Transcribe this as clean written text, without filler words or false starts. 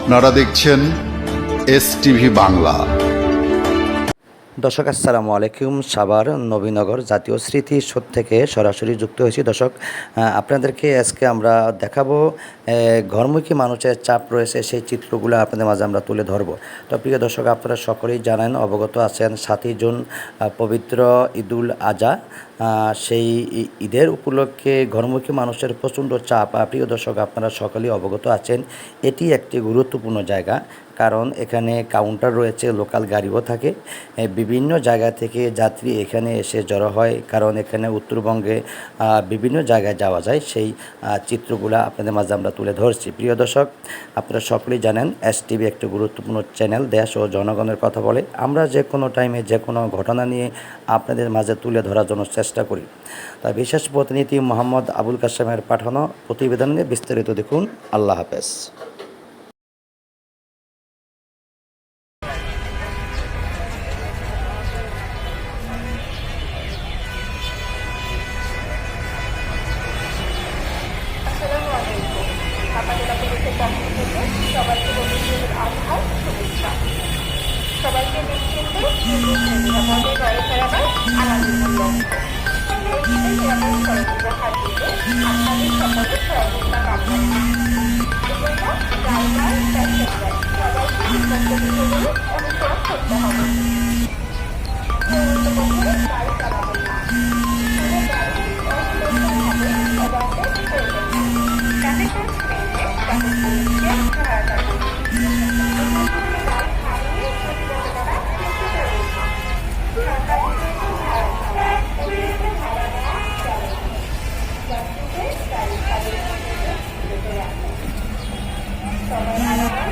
আপনারা দেখছেন এসটিভি বাংলা। দর্শক আসসালামু আলাইকুম। সাভার নবীনগর জাতীয় স্মৃতিসৌধ থেকে সরাসরি যুক্ত হয়েছি। দর্শক আপনাদেরকে আজকে আমরা দেখাবো ঘরমুখী মানুষের চাপ রয়েছে, সেই চিত্রগুলো আপনাদের মাঝে আমরা তুলে ধরবো। তো প্রিয় দর্শক, আপনারা সকলেই জানেন, অবগত আছেন, 7ই জুন পবিত্র ঈদুল আজহা। সেই ঈদের উপলক্ষে ঘরমুখী মানুষের প্রচণ্ড চাপ। প্রিয় দর্শক, আপনারা সকলেই অবগত আছেন, এটি একটি গুরুত্বপূর্ণ জায়গা, কারণ এখানে কাউন্টার রয়েছে, লোকাল গাড়িও থাকে, বিভিন্ন জায়গা থেকে যাত্রী এখানে এসে জড়ো হয়, কারণ এখানে উত্তরবঙ্গে বিভিন্ন জায়গায় যাওয়া যায়। সেই চিত্রগুলো আপনাদের মাঝে আমরা তুলে ধরছি। প্রিয় দর্শক, আপনারা সকলেই জানেন, এসটিভি একটি গুরুত্বপূর্ণ চ্যানেল, দেশ ও জনগণের কথা বলে। আমরা যে কোনো টাইমে যে কোনো ঘটনা নিয়ে আপনাদের মাঝে তুলে ধরার জন্য চেষ্টা করি। তাই বিশেষ প্রতিনিধি মোহাম্মদ আবুল কাশেমের পাঠানো প্রতিবেদন নিয়ে বিস্তারিত দেখুন। আল্লাহ হাফেজ। আসসালামু আলাইকুম। আমাদের আপনাদের পক্ষ থেকে সবাইকে পবিত্র আজহার শুভেচ্ছা। সবাইকে নিশ্চিন্তে নিরাপদে বাড়ি ফেরাবার আনন্দ লক্ষ্য। এই ঈদের নিরাপদ সড়কে হাত দিতে আপনাদের সকলের সহযোগিতা কামনা এজন্য ড্রাইভার প্যাসেঞ্জার সবাইকে নির্দিষ্টগুলো অনুসরণ করতে হবে। নিয়মিত পথে গাড়ি চালাবেন না। কোনো গাড়ি অনিয়ন্ত্রণভাবে ওভারটেক করবেন না। ট্রাফিক রুলস মেনে ট্রাফিক পুলিশকে সহায়তা করুন। গাড়ি থামিয়ে প্রতিরোধ করা চেষ্টা করবেন না। সরকার নির্দেশিত ভাড়া ছাড়া অতিরিক্ত ভাড়া নেওয়া যাবে না। যাত্রীদের গাড়ি চালিয়ে বিরত রাখুন। সবাই আলাদা